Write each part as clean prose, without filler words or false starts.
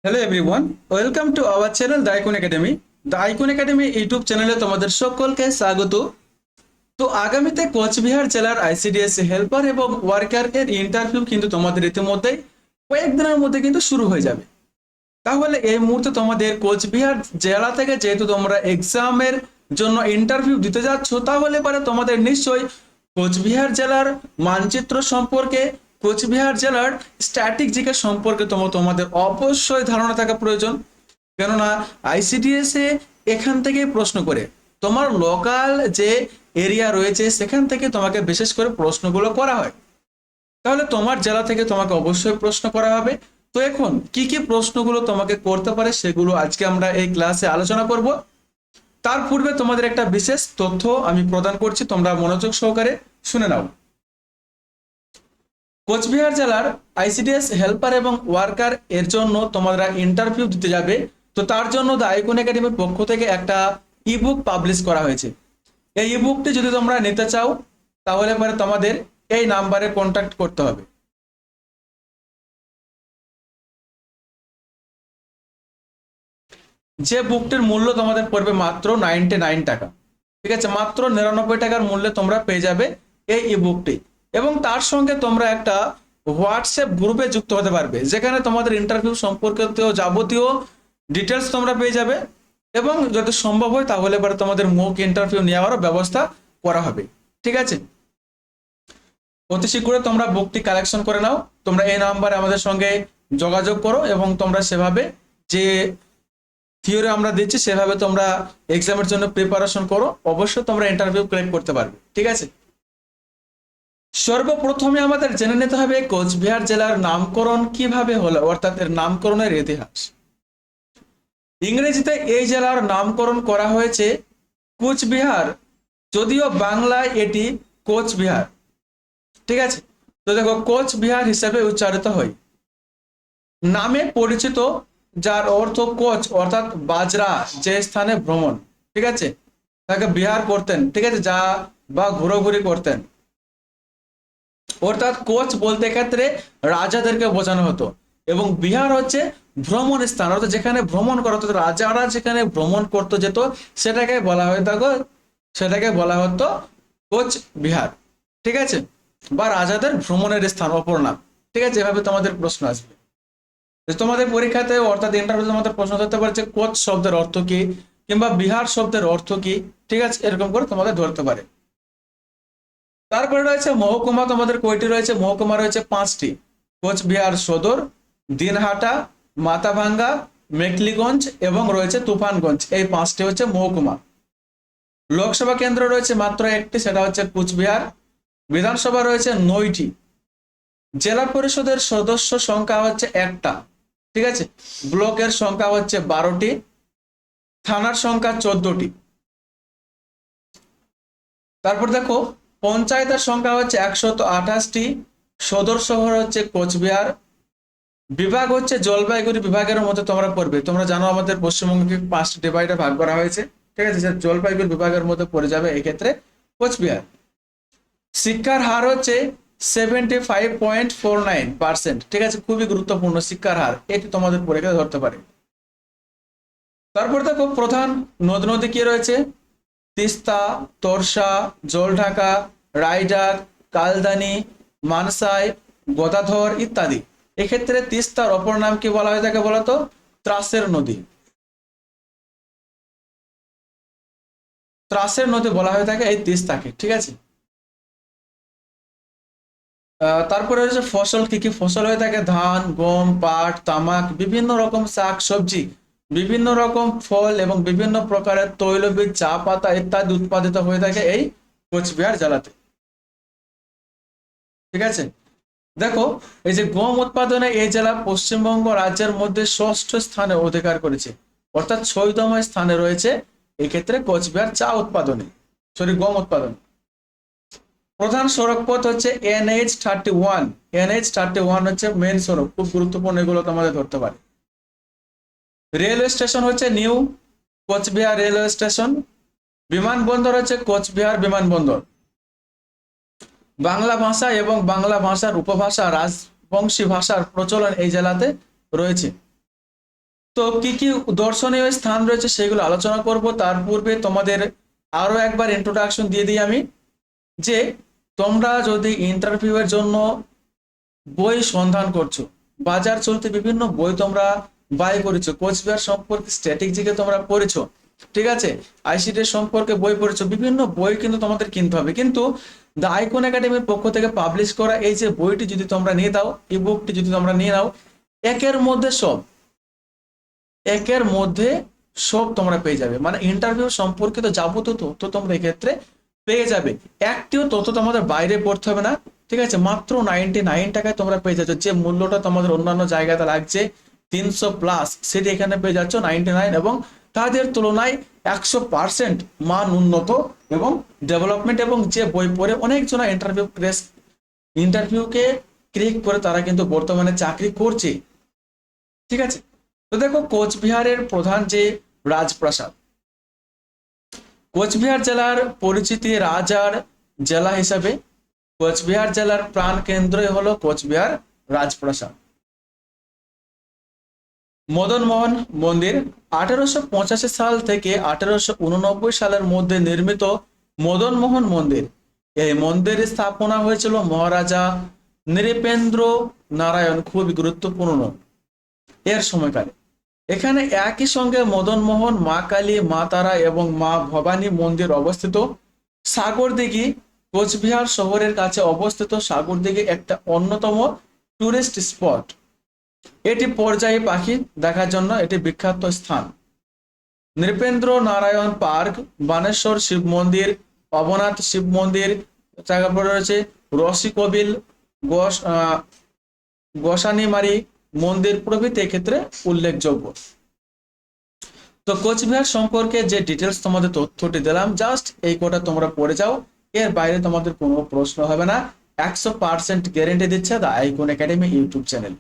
Hello everyone, welcome to our channel the icon academy. The icon academy YouTube চ্যানেলে তোমাদের সকলকে স্বাগত। তো আগামীতে কোচবিহার জেলার আইসিডিএস হেল্পার এবং ওয়ার্কার এর ইন্টারভিউ কিন্তু তোমাদের ইতিমধ্যেই কয়েকদিনের মধ্যে কিন্তু শুরু হয়ে যাবে। তাহলে এই মুহূর্তে তোমাদের কোচবিহার জেলা থেকে যেহেতু তোমরা এক্সামের জন্য ইন্টারভিউ দিতে যাচ্ছ, তাহলে পরে তোমাদের নিশ্চয়ই কোচবিহার জেলার মানচিত্র সম্পর্কে, কোচবিহার জেলার স্ট্যাটিক জিকে সম্পর্কে তোমাদের অবশ্যই ধারণা থাকা প্রয়োজন। কেননা আইসিডিএস এ এখান থেকে প্রশ্ন করে তোমার লোকাল যে এরিয়া রয়েছে সেখান থেকে তোমাকে বিশেষ করে প্রশ্নগুলো করা হয়। তাহলে তোমার জেলা থেকে তোমাকে অবশ্যই প্রশ্ন করা হবে। তো এখন কি কি প্রশ্নগুলো তোমাকে করতে পারে সেগুলো আজকে আমরা এই ক্লাসে আলোচনা করব। তার পূর্বে তোমাদের একটা বিশেষ তথ্য আমি প্রদান করছি, তোমরা মনোযোগ সহকারে শুনে নাও। কোচবিহার জেলার আইসিডিএস হেল্পার এবং ওয়ার্কার এর জন্য তোমরা ইন্টারভিউ দিতে যাবে। তো তার জন্য দ্য আইকন একাডেমির পক্ষ থেকে একটা ইবুক পাবলিশ করা হয়েছে। এই ইবুকটি যদি তোমরা নিতে চাও তাহলে পরে তোমাদের এই নাম্বারে কন্ট্যাক্ট করতে হবে। যে বুকটির মূল্য তোমাদের পড়বে মাত্র 99 টাকা। ঠিক আছে, মাত্র 99 টাকার মূল্যে তোমরা পেয়ে যাবে এই ইবুকটি। এবং তার সঙ্গে তোমরা একটা হোয়াটসঅ্যাপ গ্রুপে যুক্ত হতে পারবে, যেখানে তোমাদের ইন্টারভিউ সম্পর্কিত যাবতীয় ডিটেলস তোমরা পেয়ে যাবে। এবং যদি সম্ভব হয় তাহলে এবার তোমাদের মক ইন্টারভিউ নেওয়ারও ব্যবস্থা করা হবে। ঠিক আছে, অতি শীঘ্রই তোমরা বুকটি কালেকশন করে নাও। তোমরা এই নাম্বারে আমাদের সঙ্গে যোগাযোগ করো এবং তোমরা সেভাবে যে থিওরি আমরা দিচ্ছি সেভাবে তোমরা এক্সামের জন্য প্রিপারেশন করো। অবশ্যই তোমরা ইন্টারভিউ ক্র্যাক করতে পারবে। ঠিক আছে, সর্বপ্রথমে আমাদের জেনে নিতে হবে কোচবিহার জেলার নামকরণ কিভাবে হলো, অর্থাৎ এর নামকরণের ইতিহাস। ইংরেজিতে এই জেলার নামকরণ করা হয়েছে কুচবিহার, যদিও বাংলায় এটি কোচবিহার। ঠিক আছে, তো দেখো কোচবিহার হিসেবে উচ্চারিত হয়। নামে পরিচিত যার অর্থ কোচ অর্থাৎ বাজরা, যে স্থানে ভ্রমণ। ঠিক আছে, তাকে বিহার করতেন। ঠিক আছে, যা বা ঘোরাঘুরি করতেন। অর্থাৎ কোচ বলতে ক্ষেত্রে রাজাদেরকে বোঝানো হতো এবং বিহার হচ্ছে ভ্রমণ স্থান, অর্থাৎ যেখানে ভ্রমণ করা হতো, রাজারা যেখানে ভ্রমণ করতে যেত সেটাকে বলা হয়ে থাকো, সেটাকে বলা হতো কোচ বিহার। ঠিক আছে, বা রাজাদের ভ্রমণের স্থান অপর নাম। ঠিক আছে, এভাবে তোমাদের প্রশ্ন আসবে। তোমাদের পরীক্ষাতে অর্থাৎ ইন্টারভিউ তোমাদের প্রশ্ন ধরতে পারছে কোচ শব্দের অর্থ কি, কিংবা বিহার শব্দের অর্থ কি। ঠিক আছে, এরকম করে তোমাদের ধরতে পারে। তারপরে রয়েছে মহকুমা। তোমাদের কয়টি রয়েছে? মহকুমা রয়েছে 5টি। কোচবিহার সদর, দিনহাটা, মাথাভাঙ্গা, মেখলিগঞ্জ এবং রয়েছে তুফানগঞ্জ। এই 5টি হচ্ছে মহকুমা। লোকসভা কেন্দ্র রয়েছে মাত্র একটি, সেটা হচ্ছে কুচবিহার। বিধানসভা রয়েছে 9টি। জেলা পরিষদের সদস্য সংখ্যা হচ্ছে একটা। ঠিক আছে, ব্লকের সংখ্যা হচ্ছে 12টি, থানার সংখ্যা 14টি। তারপর দেখো পঞ্চায়েতের সংখ্যা হচ্ছে 128টি। সদর শহর হচ্ছে কোচবিহার। বিভাগ হচ্ছে জলপাইগুড়ি বিভাগের মধ্যে তোমরা পড়বে। তোমরা জানো আমাদের পশ্চিমবঙ্গকে 5টি ডিভাইডে ভাগ করা হয়েছে। ঠিক আছে, জলপাইগুড়ি বিভাগের মধ্যে পড়ে যাবে এক্ষেত্রে কোচবিহার। শিক্ষার হার হচ্ছে 75.49%। ঠিক আছে, খুবই গুরুত্বপূর্ণ শিক্ষার হার, এটি তোমাদের পরীক্ষা ধরতে পারে। তারপর দেখো প্রধান নদ নদী কি রয়েছে? তিস্তা, তোরসা, জলঢাকা, রায়ডাক, কালদানি, মানসাই, গদাধর ইত্যাদি। এক্ষেত্রে তিস্তার অপর নাম কি বলা হয়ে থাকে বলতো? ত্রাসের নদী। ত্রাসের নদী বলা হয়ে থাকে এই তিস্তাকে। ঠিক আছে, তারপরে হচ্ছে ফসল কি কি ফসল হয়ে থাকে? ধান, গম, পাট, তামাক, বিভিন্ন রকম শাক সবজি, বিভিন্ন রকম ফল এবং বিভিন্ন প্রকারের তৈলবীজ, চা পাতা ইত্যাদি উৎপাদিত হয়ে থাকে এই কোচবিহার জেলাতে। ঠিক আছে, দেখো এই যে গম উৎপাদনে এই জেলা পশ্চিমবঙ্গ রাজ্যের মধ্যে 6ষ্ঠ স্থানে অধিকার করেছে, অর্থাৎ 6তম স্থানে রয়েছে এক্ষেত্রে কোচবিহার চা উৎপাদনে, গম উৎপাদন। প্রধান সড়ক পথ হচ্ছে NH31। NH31 হচ্ছে মেন সড়ক, খুব গুরুত্বপূর্ণ, এগুলো তোমাদের ধরতে পারে। রেলওয়ে স্টেশন হচ্ছে নিউ কোচবিহার রেলওয়ে স্টেশন। বিমানবন্দর হচ্ছে কোচবিহার বিমানবন্দর। বাংলা ভাষা এবং বাংলা ভাষার উপভাষা রাজবংশী ভাষার প্রচলন এই জেলাতে রয়েছে। তো কি কি দর্শনীয় স্থান রয়েছে সেগুলো আলোচনা করব। তার পূর্বে তোমাদের আরো একবার ইন্ট্রোডাকশন দিয়ে দিই আমি, যে তোমরা যদি ইন্টারভিউ এর জন্য বই সন্ধান করছো, বাজার চলতে বিভিন্ন বই তোমরা বাই করেছো, কোচবিহার সম্পর্কে স্ট্র্যাটেজিকে তোমরা পড়েছো, ঠিক আছে, আইসিটি সম্পর্কে বই পড়েছো, বিভিন্ন বই কিন্তু তোমাদের কিনতে হবে। কিন্তু দ্য আইকন একাডেমির পক্ষ থেকে পাবলিশ করা এই যে বইটি যদি তোমরা নিয়ে দাও, ই বুকটি যদি তোমরা নিয়ে নাও, একের মধ্যে সব, একের মধ্যে সব তোমরা পেয়ে যাবে। মানে ইন্টারভিউ সম্পর্কিত যাবতীয় তথ্য তোমরা এক্ষেত্রে পেয়ে যাবে। একটিও তথ্য তোমাদের বাইরে পড়তে হবে না, ঠিক আছে, মাত্র 99 টাকায় তোমরা পেয়ে যাচ্ছ। যে মূল্যটা তোমাদের অন্যান্য জায়গাতে লাগছে 300+, সেটি এখানে পেয়ে যাচ্ছ 99, এবং তাদের তুলনায় 100% মান উন্নত এবং ডেভেলপমেন্ট। এবং যে বই পড়ে অনেকজন ইন্টারভিউকে ক্র্যাক করে তারা কিন্তু বর্তমানে চাকরি করছে, ঠিক আছে। তো দেখো, কোচবিহারের প্রধান যে রাজপ্রাসাদ, কোচবিহার জেলার পরিচিতি রাজার জেলা হিসাবে, কোচবিহার জেলার প্রাণ কেন্দ্রই হলো কোচবিহার রাজপ্রাসাদ। মদন মোহন মন্দির 1885 সাল থেকে 1889 সালের মধ্যে নির্মিত মদন মোহন মন্দির। এই মন্দিরের স্থাপনা হয়েছিল মহারাজা নৃপেন্দ্র নারায়ণ, খুবই গুরুত্বপূর্ণ এর সময়কালে। এখানে একই সঙ্গে মদন মোহন, মা কালী, মা তারা এবং মা ভবানী মন্দির অবস্থিত। সাগরদিঘি কোচবিহার শহরের কাছে অবস্থিত। সাগরদিঘি একটা অন্যতম টুরিস্ট স্পট, এটি পর্যায়ী পাখি দেখার জন্য এটি বিখ্যাত স্থান। নৃপেন্দ্র নারায়ণ পার্ক, বানেশ্বর শিব মন্দির, অবনাথ শিব মন্দির, তারপরে রয়েছে রসিকবিল, গোসানিমারি মন্দির প্রভৃতি এক্ষেত্রে উল্লেখযোগ্য। তো কোচবিহার সম্পর্কে যে ডিটেলস তোমাদের তথ্যটি দিলাম, জাস্ট এই কোটা তোমরা পড়ে যাও, এর বাইরে তোমাদের কোনো প্রশ্ন হবে না। 100% গ্যারেন্টি দিচ্ছে the icon academy YouTube channel,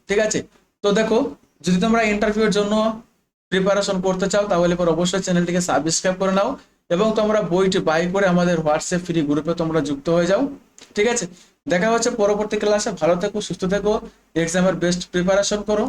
ঠিক আছে। তো দেখো, যদি তোমরা ইন্টারভিউর জন্য প্রিপারেশন করতে চাও তাহলে পর অবশ্যই চ্যানেলটিকে সাবস্ক্রাইব করে নাও, এবং তোমরা বইটি বাই করে আমাদের হোয়াটসঅ্যাপ ফ্রি গ্রুপে তোমরা যুক্ত হয়ে যাও, ঠিক আছে। দেখা হচ্ছে পরবর্তী ক্লাসে। ভালো থেকো, সুস্থ থেকো, এক্সামের বেস্ট প্রিপারেশন করো।